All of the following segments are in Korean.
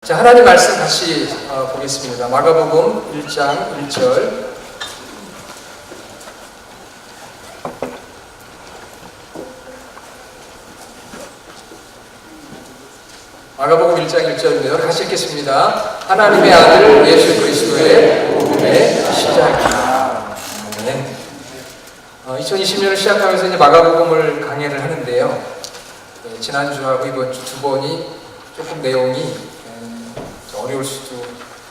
자, 하나님 말씀 같이 보겠습니다. 마가복음 1장 1절. 마가복음 1장 1절입니다. 같이 읽겠습니다. 하나님의 아들 예수 그리스도의 복음의 시작이다. 아멘. 2020년을 시작하면서 이제 마가복음을 강해를 하는데요. 지난주하고 이번 주 두 번이 조금 내용이 좀 어려울 수도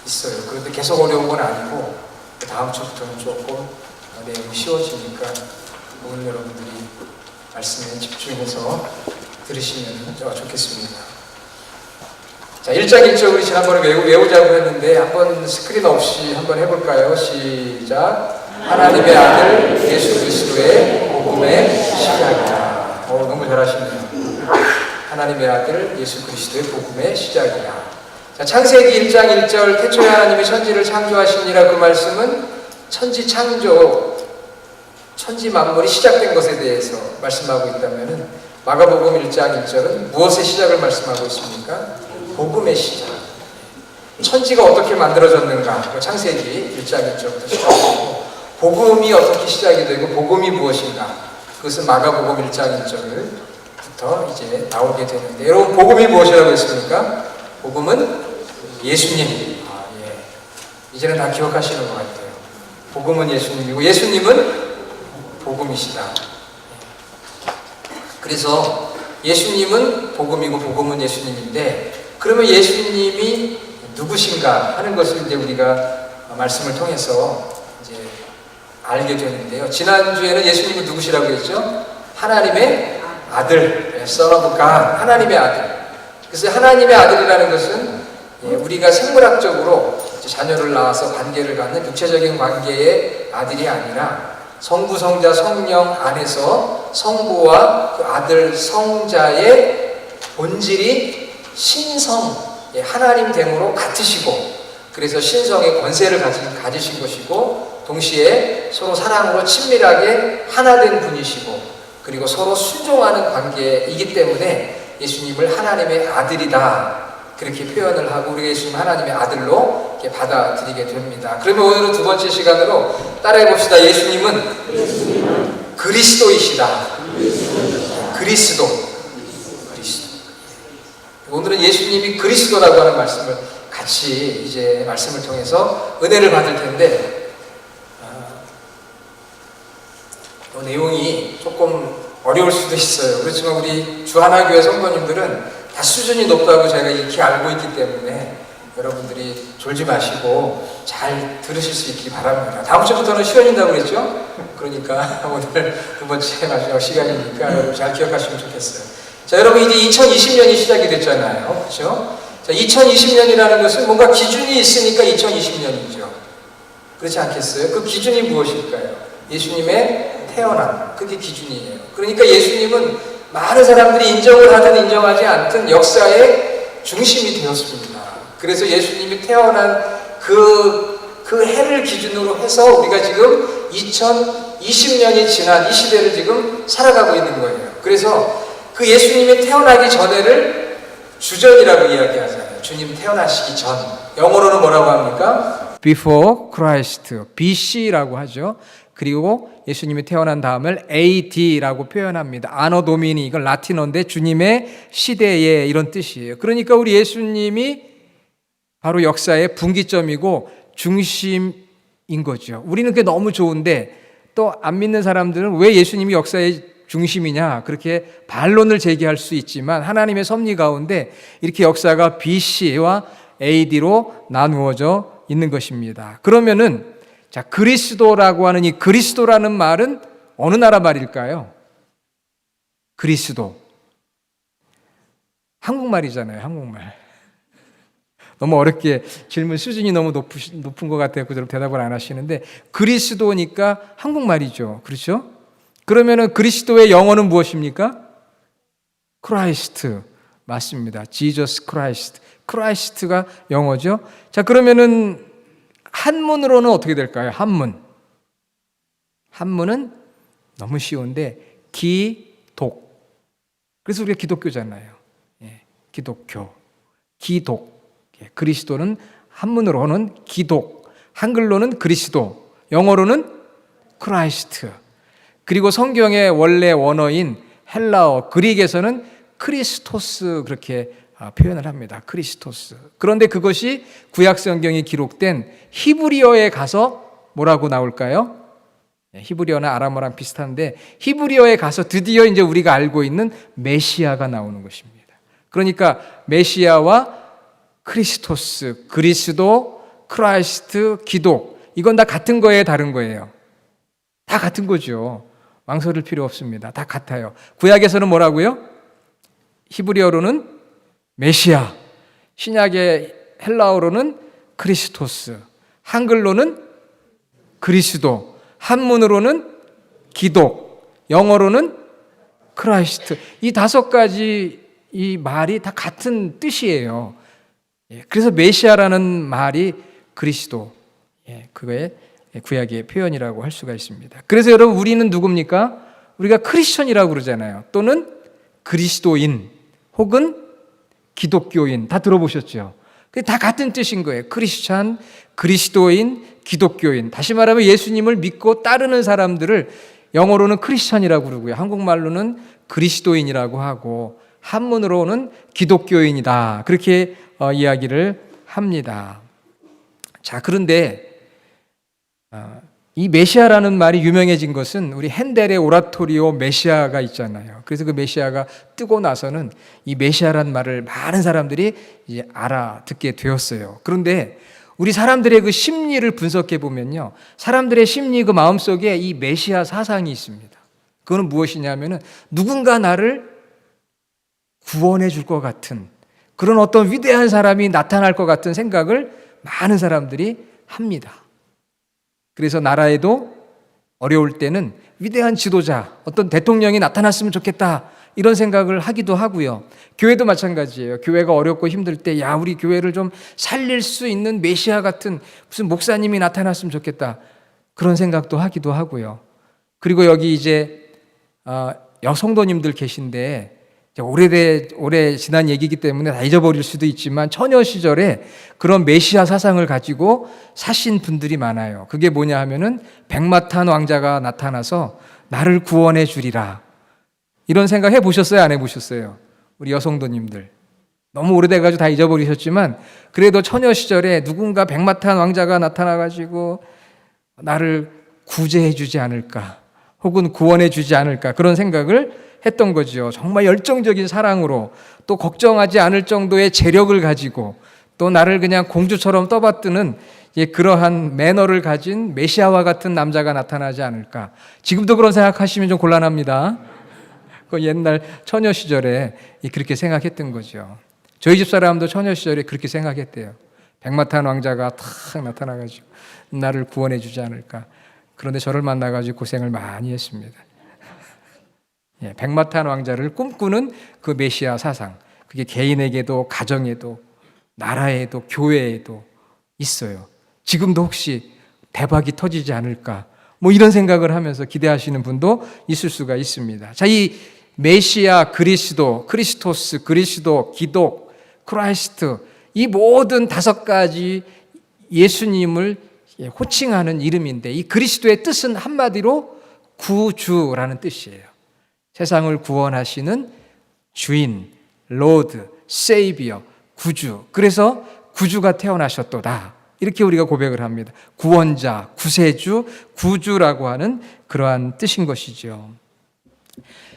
있어요. 그런데 계속 어려운 건 아니고 다음 주부터는 조금 내용이 쉬워지니까 오늘 여러분들이 말씀에 집중해서 들으시면 좋겠습니다. 자, 1장 1절 우리 지난번에 외우자고 했는데 한번 스크린 없이 한번 해볼까요? 시작. 하나님의 아들 예수 그리스도의 복음의 시작이다. 너무 잘하시네요. 하나님의 아들 예수 그리스도의 복음의 시작이다. 자, 창세기 1장 1절 태초에 하나님이 천지를 창조하시니라, 그 말씀은 천지 창조, 천지 만물이 시작된 것에 대해서 말씀하고 있다면 마가복음 1장 1절은 무엇의 시작을 말씀하고 있습니까? 복음의 시작. 천지가 어떻게 만들어졌는가? 창세기 1장 1절부터 시작하고 복음이 어떻게 시작이 되고 복음이 무엇인가? 그것은 마가복음 1장 1절부터 이제 나오게 되는데, 여러분 복음이 무엇이라고 했습니까? 복음은 예수님. 이제는 다 기억하시는 것 같아요. 복음은 예수님이고 예수님은 복음이시다. 그래서 예수님은 복음이고 복음은 예수님인데, 그러면 예수님이 누구신가 하는 것을 이제 우리가 말씀을 통해서 이제 알게 되는데요. 지난주에는 예수님은 누구시라고 했죠? 하나님의 아들, Son of God, 하나님의 아들. 그래서 하나님의 아들이라는 것은 우리가 생물학적으로 자녀를 낳아서 관계를 갖는 육체적인 관계의 아들이 아니라 성부, 성자, 성령 안에서 성부와 그 아들 성자의 본질이 신성, 하나님 됨으로 같으시고, 그래서 신성의 권세를 가지신 것이고, 동시에 서로 사랑으로 친밀하게 하나 된 분이시고, 그리고 서로 순종하는 관계이기 때문에 예수님을 하나님의 아들이다, 그렇게 표현을 하고 우리가 예수님 하나님의 아들로 이렇게 받아들이게 됩니다. 그러면 오늘은 두 번째 시간으로 따라해 봅시다. 예수님은 그리스도이시다. 그리스도. 오늘은 예수님이 그리스도라고 하는 말씀을 같이 이제 말씀을 통해서 은혜를 받을 텐데, 내용이 조금 어려울 수도 있어요. 그렇지만 우리 주하나교회 성도님들은 다 수준이 높다고 제가 익히 알고 있기 때문에 여러분들이 졸지 마시고 잘 들으실 수 있기 바랍니다. 다음 주부터는 쉬워진다고 그랬죠? 그러니까 오늘 두 번째 마지막 시간이니까 여러분 잘 기억하시면 좋겠어요. 자, 여러분 이제 2020년이 시작이 됐잖아요. 그렇죠? 자, 2020년이라는 것은 뭔가 기준이 있으니까 2020년이죠. 그렇지 않겠어요? 그 기준이 무엇일까요? 예수님의 태어남, 그게 기준이에요. 그러니까 예수님은 많은 사람들이 인정을 하든 인정하지 않든 역사의 중심이 되었습니다. 그래서 예수님이 태어난 그 해를 기준으로 해서 우리가 지금 2020년이 지난 이 시대를 지금 살아가고 있는 거예요. 그래서 그 예수님이 태어나기 전에를 주전이라고 이야기하잖아요. 주님 태어나시기 전. 영어로는 뭐라고 합니까? Before Christ, BC라고 하죠. 그리고 예수님이 태어난 다음을 AD라고 표현합니다. 아노 도미니, 이건 라틴어인데 주님의 시대에 이런 뜻이에요. 그러니까 우리 예수님이 바로 역사의 분기점이고 중심인 거죠. 우리는 그게 너무 좋은데 또 안 믿는 사람들은 왜 예수님이 역사의 중심이냐, 그렇게 반론을 제기할 수 있지만 하나님의 섭리 가운데 이렇게 역사가 BC와 AD로 나누어져 있는 것입니다. 그러면은 자, 그리스도라고 하는 이 그리스도라는 말은 어느 나라 말일까요? 그리스도. 한국말이잖아요, 한국말. 너무 어렵게 질문 수준이 너무 높은 것 같아요. 그대로 대답을 안 하시는데 그리스도니까 한국말이죠. 그렇죠? 그러면은 그리스도의 영어는 무엇입니까? 크라이스트. 맞습니다. Jesus Christ. 크라이스트가 영어죠. 자, 그러면은 한문으로는 어떻게 될까요? 한문은 너무 쉬운데 기독. 그래서 우리가 기독교잖아요. 기독교. 기독. 그리스도는 한문으로는 기독, 한글로는 그리스도, 영어로는 크라이스트. 그리고 성경의 원래 원어인 헬라어, 그릭에서는 크리스토스 그렇게 표현을 합니다. 크리스토스. 그런데 그것이 구약 성경이 기록된 히브리어에 가서 뭐라고 나올까요? 히브리어나 아람어랑 비슷한데 히브리어에 가서 드디어 이제 우리가 알고 있는 메시아가 나오는 것입니다. 그러니까 메시아와 크리스토스, 그리스도, 크라이스트, 기독, 이건 다 같은 거예요, 다른 거예요? 다 같은 거죠. 망설일 필요 없습니다. 다 같아요. 구약에서는 뭐라고요? 히브리어로는 메시아, 신약의 헬라어로는 크리스토스, 한글로는 그리스도, 한문으로는 기독, 영어로는 크라이스트. 이 5가지 이 말이 다 같은 뜻이에요. 그래서 메시아라는 말이 그리스도, 그거의 구약의 표현이라고 할 수가 있습니다. 그래서 여러분 우리는 누굽니까? 우리가 크리스천이라고 그러잖아요. 또는 그리스도인 혹은 기독교인, 다 들어보셨죠? 다 같은 뜻인 거예요. 크리스찬, 그리스도인, 기독교인. 다시 말하면 예수님을 믿고 따르는 사람들을 영어로는 크리스찬이라고 그러고요. 한국말로는 그리스도인이라고 하고 한문으로는 기독교인이다. 그렇게 이야기를 합니다. 자, 그런데 이 메시아라는 말이 유명해진 것은 우리 핸델의 오라토리오 메시아가 있잖아요. 그래서 그 메시아가 뜨고 나서는 이 메시아라는 말을 많은 사람들이 이제 알아듣게 되었어요. 그런데 우리 사람들의 그 심리를 분석해 보면요, 사람들의 심리 그 마음속에 이 메시아 사상이 있습니다. 그거는 무엇이냐면은 누군가 나를 구원해 줄 것 같은 그런 어떤 위대한 사람이 나타날 것 같은 생각을 많은 사람들이 합니다. 그래서 나라에도 어려울 때는 위대한 지도자, 어떤 대통령이 나타났으면 좋겠다, 이런 생각을 하기도 하고요. 교회도 마찬가지예요. 교회가 어렵고 힘들 때, 야, 우리 교회를 좀 살릴 수 있는 메시아 같은 무슨 목사님이 나타났으면 좋겠다, 그런 생각도 하기도 하고요. 그리고 여기 이제 여성도님들 계신데, 오래 지난 얘기이기 때문에 다 잊어버릴 수도 있지만 처녀 시절에 그런 메시아 사상을 가지고 사신 분들이 많아요. 그게 뭐냐 하면은 백마탄 왕자가 나타나서 나를 구원해 주리라, 이런 생각 해보셨어요? 안 해보셨어요? 우리 여성도님들 너무 오래돼가지고 다 잊어버리셨지만 그래도 처녀 시절에 누군가 백마탄 왕자가 나타나가지고 나를 구제해 주지 않을까, 혹은 구원해 주지 않을까, 그런 생각을 했던 거죠. 정말 열정적인 사랑으로, 또 걱정하지 않을 정도의 재력을 가지고, 또 나를 그냥 공주처럼 떠받드는 그러한 매너를 가진 메시아와 같은 남자가 나타나지 않을까. 지금도 그런 생각하시면 좀 곤란합니다. 그 옛날 처녀 시절에 그렇게 생각했던 거죠. 저희 집 사람도 처녀 시절에 그렇게 생각했대요. 백마탄 왕자가 탁 나타나가지고 나를 구원해 주지 않을까. 그런데 저를 만나가지고 고생을 많이 했습니다. 백마탄 왕자를 꿈꾸는 그 메시아 사상, 그게 개인에게도 가정에도 나라에도 교회에도 있어요. 지금도 혹시 대박이 터지지 않을까, 뭐 이런 생각을 하면서 기대하시는 분도 있을 수가 있습니다. 자, 이 메시아, 그리스도, 크리스토스, 그리스도, 기독, 크라이스트, 이 모든 5가지 예수님을 호칭하는 이름인데, 이 그리스도의 뜻은 한마디로 구주라는 뜻이에요. 세상을 구원하시는 주인, 로드, 세이비어, 구주. 그래서 구주가 태어나셨도다, 이렇게 우리가 고백을 합니다. 구원자, 구세주, 구주라고 하는 그러한 뜻인 것이죠.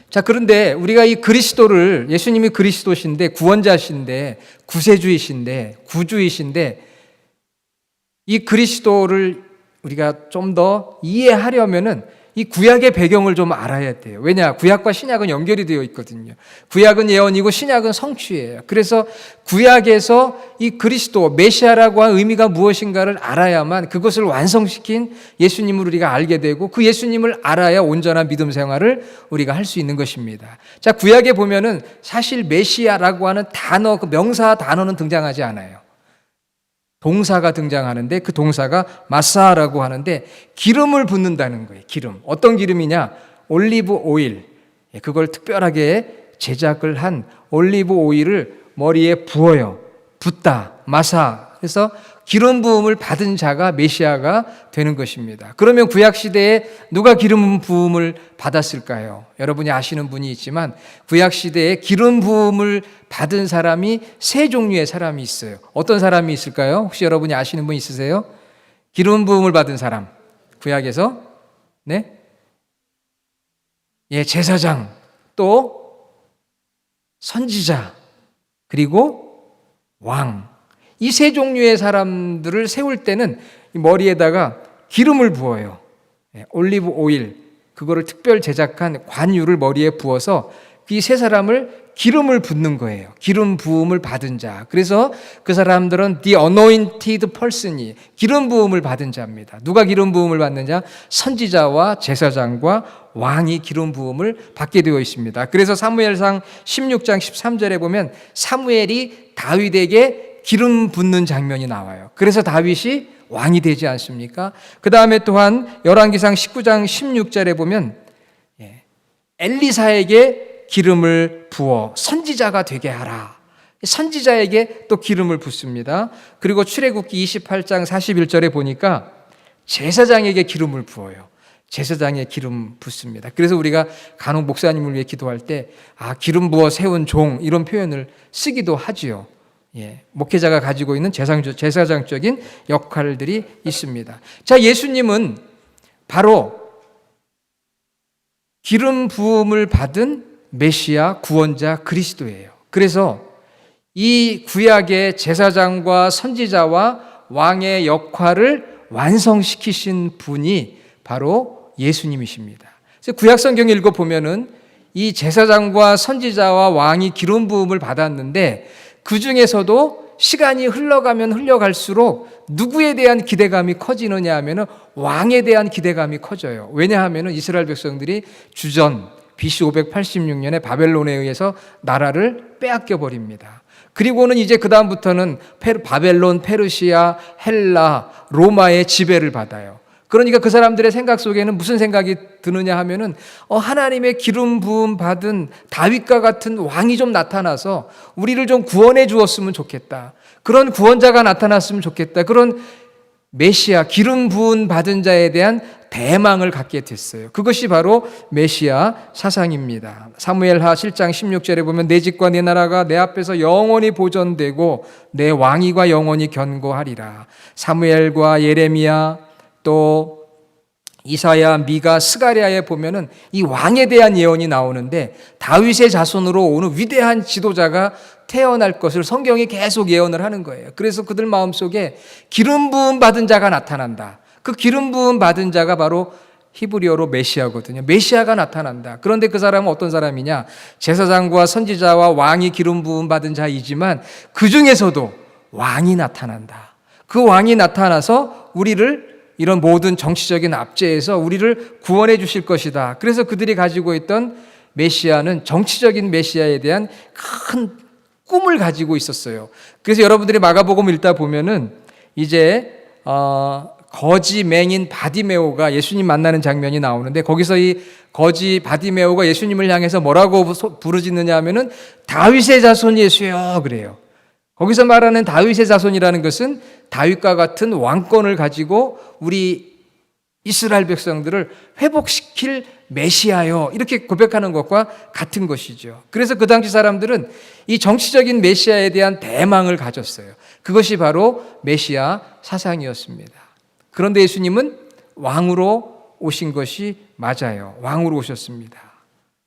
자, 그런데 우리가 이 그리스도를, 예수님이 그리스도신데, 구원자신데, 구세주이신데, 구주이신데, 이 그리스도를 우리가 좀 더 이해하려면은 이 구약의 배경을 좀 알아야 돼요. 왜냐? 구약과 신약은 연결이 되어 있거든요. 구약은 예언이고 신약은 성취예요. 그래서 구약에서 이 그리스도, 메시아라고 한 의미가 무엇인가를 알아야만 그것을 완성시킨 예수님을 우리가 알게 되고, 그 예수님을 알아야 온전한 믿음 생활을 우리가 할 수 있는 것입니다. 자, 구약에 보면은 사실 메시아라고 하는 단어, 그 명사 단어는 등장하지 않아요. 동사가 등장하는데, 그 동사가 마사라고 하는데 기름을 붓는다는 거예요. 기름. 어떤 기름이냐? 올리브 오일. 그걸 특별하게 제작을 한 올리브 오일을 머리에 부어요. 붓다, 마사. 그래서 기름 부음을 받은 자가 메시아가 되는 것입니다. 그러면 구약 시대에 누가 기름 부음을 받았을까요? 여러분이 아시는 분이 있지만 구약 시대에 기름 부음을 받은 사람이 세 종류의 사람이 있어요. 어떤 사람이 있을까요? 혹시 여러분이 아시는 분 있으세요? 기름 부음을 받은 사람. 구약에서 네? 예, 제사장, 또 선지자, 그리고 왕. 이 세 종류의 사람들을 세울 때는 머리에다가 기름을 부어요. 올리브 오일, 그거를 특별 제작한 관유를 머리에 부어서 이 세 사람을 기름을 붓는 거예요. 기름 부음을 받은 자. 그래서 그 사람들은 the anointed person이 기름 부음을 받은 자입니다. 누가 기름 부음을 받는 자? 선지자와 제사장과 왕이 기름 부음을 받게 되어 있습니다. 그래서 사무엘상 16장 13절에 보면 사무엘이 다윗에게 기름 붓는 장면이 나와요. 그래서 다윗이 왕이 되지 않습니까? 그 다음에 또한 열왕기상 19장 16절에 보면 엘리사에게 기름을 부어 선지자가 되게 하라. 선지자에게 또 기름을 붓습니다. 그리고 출애굽기 28장 41절에 보니까 제사장에게 기름을 부어요. 제사장에 기름 붓습니다. 그래서 우리가 간혹 목사님을 위해 기도할 때 기름 부어 세운 종 이런 표현을 쓰기도 하지요. 목회자가 가지고 있는 제사장적인 역할들이 있습니다. 자, 예수님은 바로 기름 부음을 받은 메시아 구원자 그리스도예요. 그래서 이 구약의 제사장과 선지자와 왕의 역할을 완성시키신 분이 바로 예수님이십니다. 그래서 구약 성경 읽어보면은 이 제사장과 선지자와 왕이 기름 부음을 받았는데 그 중에서도 시간이 흘러가면 흘러갈수록 누구에 대한 기대감이 커지느냐 하면은 왕에 대한 기대감이 커져요. 왜냐하면은 이스라엘 백성들이 주전 BC 586년에 바벨론에 의해서 나라를 빼앗겨 버립니다. 그리고는 이제 그 다음부터는 바벨론, 페르시아, 헬라, 로마의 지배를 받아요. 그러니까 그 사람들의 생각 속에는 무슨 생각이 드느냐 하면은 하나님의 기름 부음 받은 다윗과 같은 왕이 좀 나타나서 우리를 좀 구원해 주었으면 좋겠다. 그런 구원자가 나타났으면 좋겠다. 그런 메시아, 기름 부음 받은 자에 대한 대망을 갖게 됐어요. 그것이 바로 메시아 사상입니다. 사무엘하 7장 16절에 보면 내 집과 내 나라가 내 앞에서 영원히 보존되고 내 왕위가 영원히 견고하리라. 사무엘과 예레미야 또 이사야, 미가, 스가랴에 보면은 이 왕에 대한 예언이 나오는데 다윗의 자손으로 오는 위대한 지도자가 태어날 것을 성경이 계속 예언을 하는 거예요. 그래서 그들 마음속에 기름 부음 받은 자가 나타난다. 그 기름 부음 받은 자가 바로 히브리어로 메시아거든요. 메시아가 나타난다. 그런데 그 사람은 어떤 사람이냐? 제사장과 선지자와 왕이 기름 부음 받은 자이지만 그 중에서도 왕이 나타난다. 그 왕이 나타나서 우리를 이런 모든 정치적인 압제에서 우리를 구원해 주실 것이다. 그래서 그들이 가지고 있던 메시아는 정치적인 메시아에 대한 큰 꿈을 가지고 있었어요. 그래서 여러분들이 마가복음 읽다 보면은 이제 거지 맹인 바디메오가 예수님 만나는 장면이 나오는데 거기서 이 거지 바디메오가 예수님을 향해서 뭐라고 부르짖느냐 하면은 다윗의 자손 예수여 그래요. 거기서 말하는 다윗의 자손이라는 것은 다윗과 같은 왕권을 가지고 우리 이스라엘 백성들을 회복시킬 메시아요 이렇게 고백하는 것과 같은 것이죠. 그래서 그 당시 사람들은 이 정치적인 메시아에 대한 대망을 가졌어요. 그것이 바로 메시아 사상이었습니다. 그런데 예수님은 왕으로 오신 것이 맞아요. 왕으로 오셨습니다.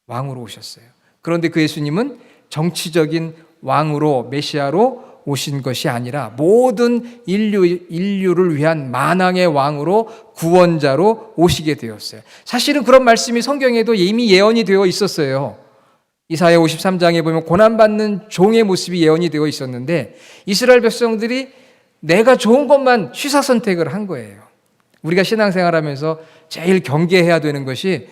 왕으로 오셨어요. 그런데 그 예수님은 정치적인 왕으로 메시아로 오신 것이 아니라 모든 인류를 위한 만왕의 왕으로 구원자로 오시게 되었어요. 사실은 그런 말씀이 성경에도 이미 예언이 되어 있었어요. 이사야 53장에 보면 고난받는 종의 모습이 예언이 되어 있었는데 이스라엘 백성들이 내가 좋은 것만 취사선택을 한 거예요. 우리가 신앙생활하면서 제일 경계해야 되는 것이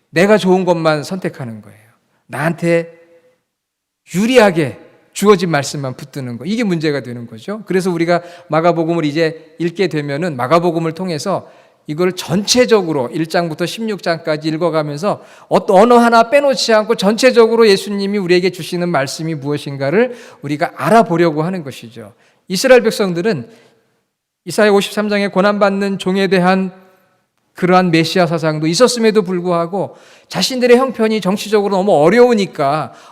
내가 좋은 것만 선택하는 거예요. 나한테 유리하게 주어진 말씀만 붙드는 거. 이게 문제가 되는 거죠. 그래서 우리가 마가복음을 이제 읽게 되면은 마가복음을 통해서 이걸 전체적으로 1장부터 16장까지 읽어가면서 어느 하나 빼놓지 않고 전체적으로 예수님이 우리에게 주시는 말씀이 무엇인가를 우리가 알아보려고 하는 것이죠. 이스라엘 백성들은 이사야 53장에 고난받는 종에 대한 그러한 메시아 사상도 있었음에도 불구하고 자신들의 형편이 정치적으로 너무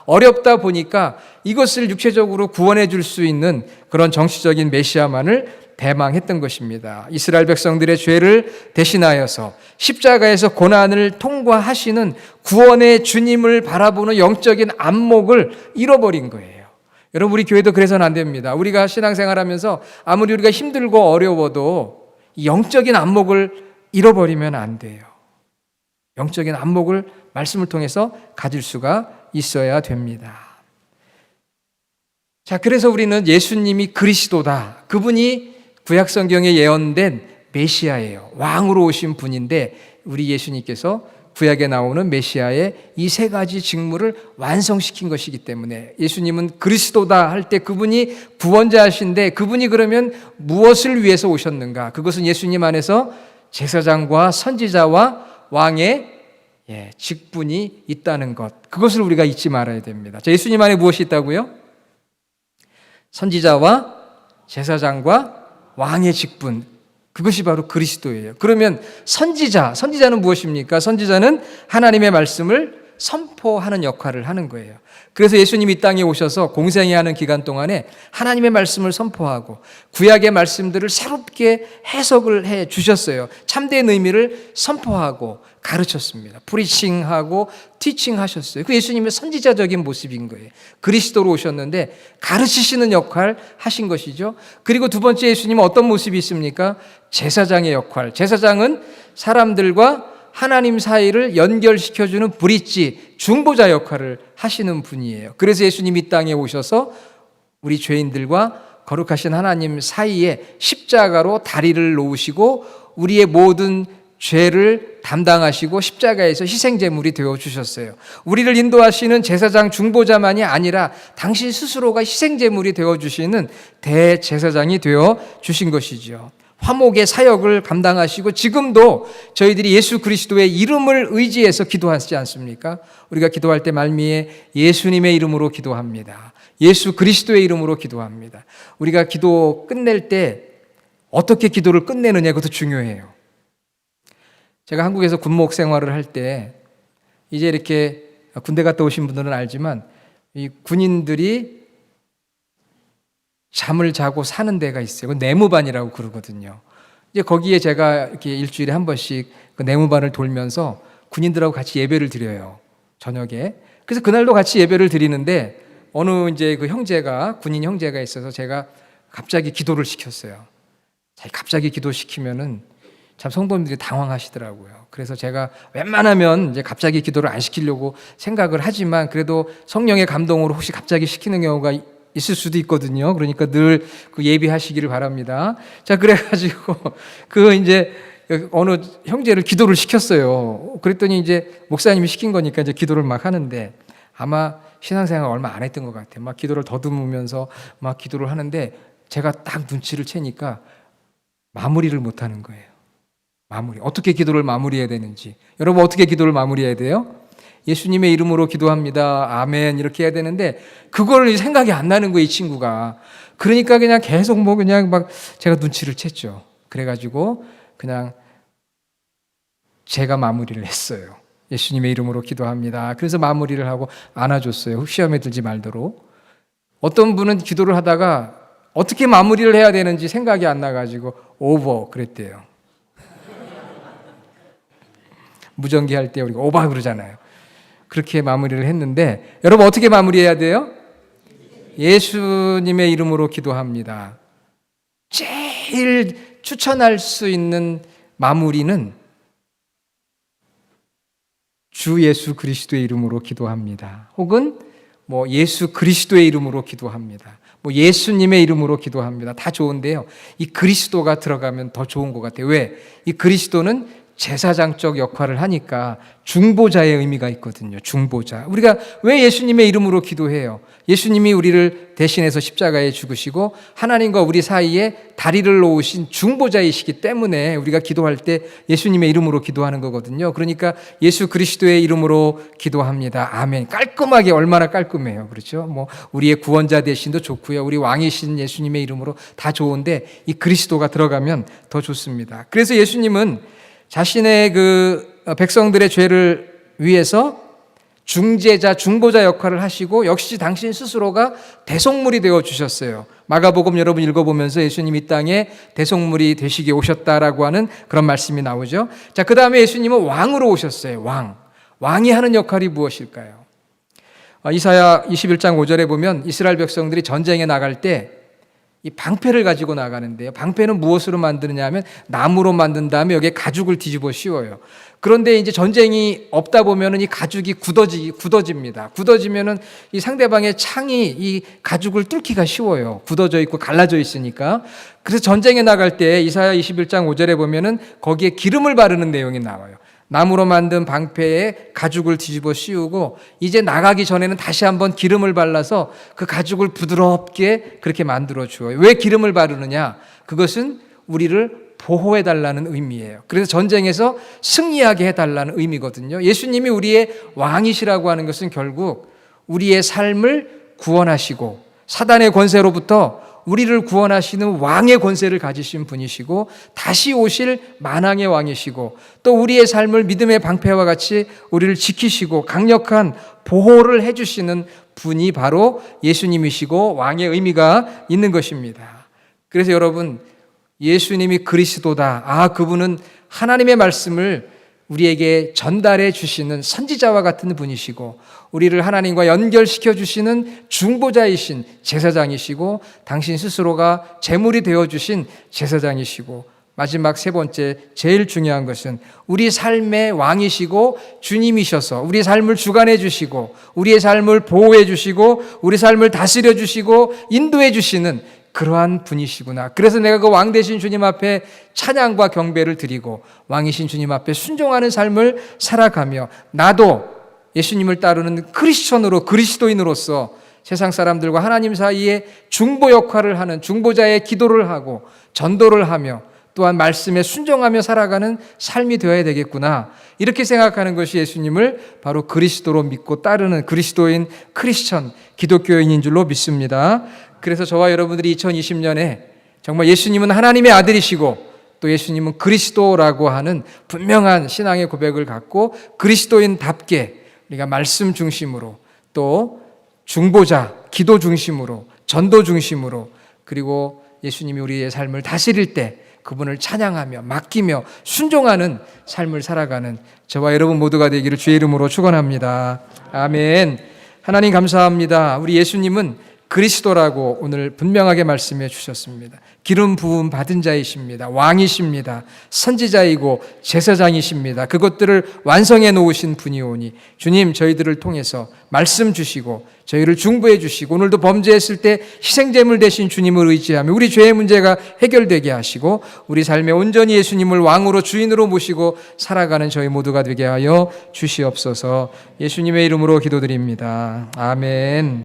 어렵다 보니까 이것을 육체적으로 구원해 줄 수 있는 그런 정치적인 메시아만을 대망했던 것입니다. 이스라엘 백성들의 죄를 대신하여서 십자가에서 고난을 통과하시는 구원의 주님을 바라보는 영적인 안목을 잃어버린 거예요. 여러분, 우리 교회도 그래서는 안 됩니다. 우리가 신앙생활하면서 아무리 우리가 힘들고 어려워도 이 영적인 안목을 잃어버리면 안 돼요. 영적인 안목을 말씀을 통해서 가질 수가 있어야 됩니다. 자, 그래서 우리는 예수님이 그리스도다. 그분이 구약 성경에 예언된 메시아예요. 왕으로 오신 분인데 우리 예수님께서 구약에 나오는 메시아의 이 세 가지 직무를 완성시킨 것이기 때문에 예수님은 그리스도다 할 때 그분이 구원자이신데 그분이 그러면 무엇을 위해서 오셨는가? 그것은 예수님 안에서 제사장과 선지자와 왕의 직분이 있다는 것. 그것을 우리가 잊지 말아야 됩니다. 자, 예수님 안에 무엇이 있다고요? 선지자와 제사장과 왕의 직분, 그것이 바로 그리스도예요. 그러면 선지자는 무엇입니까? 선지자는 하나님의 말씀을 선포하는 역할을 하는 거예요. 그래서 예수님이 이 땅에 오셔서 공생애하는 기간 동안에 하나님의 말씀을 선포하고 구약의 말씀들을 새롭게 해석을 해 주셨어요. 참된 의미를 선포하고 가르쳤습니다. 프리칭하고 티칭하셨어요. 그 예수님의 선지자적인 모습인 거예요. 그리스도로 오셨는데 가르치시는 역할 하신 것이죠. 그리고 두 번째 예수님은 어떤 모습이 있습니까? 제사장의 역할. 제사장은 사람들과 하나님 사이를 연결시켜주는 브릿지, 중보자 역할을 하시는 분이에요. 그래서 예수님이 이 땅에 오셔서 우리 죄인들과 거룩하신 하나님 사이에 십자가로 다리를 놓으시고 우리의 모든 죄를 담당하시고 십자가에서 희생제물이 되어주셨어요. 우리를 인도하시는 제사장 중보자만이 아니라 당신 스스로가 희생제물이 되어주시는 대제사장이 되어주신 것이죠. 화목의 사역을 감당하시고 지금도 저희들이 예수 그리스도의 이름을 의지해서 기도하지 않습니까? 우리가 기도할 때 말미에 예수님의 이름으로 기도합니다. 예수 그리스도의 이름으로 기도합니다. 우리가 기도 끝낼 때 어떻게 기도를 끝내느냐, 그것도 중요해요. 제가 한국에서 군목 생활을 할 때 이제 이렇게 군대 갔다 오신 분들은 알지만 이 군인들이 잠을 자고 사는 데가 있어요. 내무반이라고 그러거든요. 이제 거기에 제가 이렇게 일주일에 한 번씩 그 내무반을 돌면서 군인들하고 같이 예배를 드려요. 저녁에. 그래서 그날도 같이 예배를 드리는데 어느 이제 그 형제가, 군인 형제가 있어서 제가 갑자기 기도를 시켰어요. 갑자기 기도시키면은 참 성도님들이 당황하시더라고요. 그래서 제가 웬만하면 이제 갑자기 기도를 안 시키려고 생각을 하지만 그래도 성령의 감동으로 혹시 갑자기 시키는 경우가 있을 수도 있거든요. 그러니까 늘 그 예비하시기를 바랍니다. 자, 그래가지고 이제 어느 형제를 기도를 시켰어요. 그랬더니 이제 목사님이 시킨 거니까 이제 기도를 막 하는데 아마 신앙생활 얼마 안 했던 것 같아요. 막 기도를 더듬으면서 막 기도를 하는데 제가 딱 눈치를 채니까 마무리를 못 하는 거예요. 어떻게 기도를 마무리해야 되는지. 여러분, 어떻게 기도를 마무리해야 돼요? 예수님의 이름으로 기도합니다. 아멘. 이렇게 해야 되는데 그걸 생각이 안 나는 거예요, 이 친구가. 그러니까 그냥 계속 그냥 막 제가 눈치를 챘죠. 그래가지고 그냥 제가 마무리를 했어요. 예수님의 이름으로 기도합니다. 그래서 마무리를 하고 안아줬어요. 시험에 들지 말도록. 어떤 분은 기도를 하다가 어떻게 마무리를 해야 되는지 생각이 안 나가지고 오버 그랬대요. 무전기 할 때 우리가 오바 그러잖아요. 그렇게 마무리를 했는데 여러분, 어떻게 마무리해야 돼요? 예수님의 이름으로 기도합니다. 제일 추천할 수 있는 마무리는 주 예수 그리스도의 이름으로 기도합니다. 혹은 예수 그리스도의 이름으로 기도합니다. 예수님의 이름으로 기도합니다. 다 좋은데요. 이 그리스도가 들어가면 더 좋은 것 같아요. 왜? 이 그리스도는 제사장적 역할을 하니까 중보자의 의미가 있거든요. 중보자. 우리가 왜 예수님의 이름으로 기도해요? 예수님이 우리를 대신해서 십자가에 죽으시고 하나님과 우리 사이에 다리를 놓으신 중보자이시기 때문에 우리가 기도할 때 예수님의 이름으로 기도하는 거거든요. 그러니까 예수 그리스도의 이름으로 기도합니다. 아멘. 깔끔하게, 얼마나 깔끔해요. 그렇죠? 뭐 우리의 구원자 되신도 좋고요. 우리 왕이신 예수님의 이름으로 다 좋은데 이 그리스도가 들어가면 더 좋습니다. 그래서 예수님은 자신의 그 백성들의 죄를 위해서 중재자, 중보자 역할을 하시고 역시 당신 스스로가 대속물이 되어 주셨어요. 마가복음 여러분 읽어보면서 예수님이 이 땅에 대속물이 되시게 오셨다라고 하는 그런 말씀이 나오죠. 자, 그 다음에 예수님은 왕으로 오셨어요. 왕이 하는 역할이 무엇일까요? 이사야 21장 5절에 보면 이스라엘 백성들이 전쟁에 나갈 때 이 방패를 가지고 나가는데요. 방패는 무엇으로 만드느냐 하면 나무로 만든 다음에 여기에 가죽을 뒤집어 씌워요. 그런데 이제 전쟁이 없다 보면은 이 가죽이 굳어집니다. 굳어지면은 이 상대방의 창이 이 가죽을 뚫기가 쉬워요. 굳어져 있고 갈라져 있으니까. 그래서 전쟁에 나갈 때 이사야 21장 5절에 보면은 거기에 기름을 바르는 내용이 나와요. 나무로 만든 방패에 가죽을 뒤집어 씌우고 이제 나가기 전에는 다시 한번 기름을 발라서 그 가죽을 부드럽게 그렇게 만들어 주어요. 왜 기름을 바르느냐? 그것은 우리를 보호해달라는 의미예요. 그래서 전쟁에서 승리하게 해달라는 의미거든요. 예수님이 우리의 왕이시라고 하는 것은 결국 우리의 삶을 구원하시고 사단의 권세로부터 우리를 구원하시는 왕의 권세를 가지신 분이시고 다시 오실 만왕의 왕이시고 또 우리의 삶을 믿음의 방패와 같이 우리를 지키시고 강력한 보호를 해주시는 분이 바로 예수님이시고 왕의 의미가 있는 것입니다. 그래서 여러분, 예수님이 그리스도다. 그분은 하나님의 말씀을 우리에게 전달해 주시는 선지자와 같은 분이시고 우리를 하나님과 연결시켜 주시는 중보자이신 제사장이시고 당신 스스로가 제물이 되어 주신 제사장이시고 마지막 세 번째 제일 중요한 것은 우리 삶의 왕이시고 주님이셔서 우리 삶을 주관해 주시고 우리의 삶을 보호해 주시고 우리 삶을 다스려 주시고 인도해 주시는 그러한 분이시구나. 그래서 내가 그 왕 되신 주님 앞에 찬양과 경배를 드리고 왕이신 주님 앞에 순종하는 삶을 살아가며 나도 예수님을 따르는 크리스천으로 그리스도인으로서 세상 사람들과 하나님 사이에 중보 역할을 하는 중보자의 기도를 하고 전도를 하며 또한 말씀에 순종하며 살아가는 삶이 되어야 되겠구나. 이렇게 생각하는 것이 예수님을 바로 그리스도로 믿고 따르는 그리스도인 크리스천 기독교인인 줄로 믿습니다. 그래서 저와 여러분들이 2020년에 정말 예수님은 하나님의 아들이시고 또 예수님은 그리스도라고 하는 분명한 신앙의 고백을 갖고 그리스도인답게 우리가 말씀 중심으로 또 중보자, 기도 중심으로 전도 중심으로 그리고 예수님이 우리의 삶을 다스릴 때 그분을 찬양하며 맡기며 순종하는 삶을 살아가는 저와 여러분 모두가 되기를 주의 이름으로 축원합니다. 아멘. 하나님 감사합니다. 우리 예수님은 그리스도라고 오늘 분명하게 말씀해 주셨습니다. 기름 부음 받은 자이십니다. 왕이십니다. 선지자이고 제사장이십니다. 그것들을 완성해 놓으신 분이오니 주님 저희들을 통해서 말씀 주시고 저희를 중보해 주시고 오늘도 범죄했을 때 희생제물 되신 주님을 의지하며 우리 죄의 문제가 해결되게 하시고 우리 삶에 온전히 예수님을 왕으로 주인으로 모시고 살아가는 저희 모두가 되게 하여 주시옵소서. 예수님의 이름으로 기도드립니다. 아멘.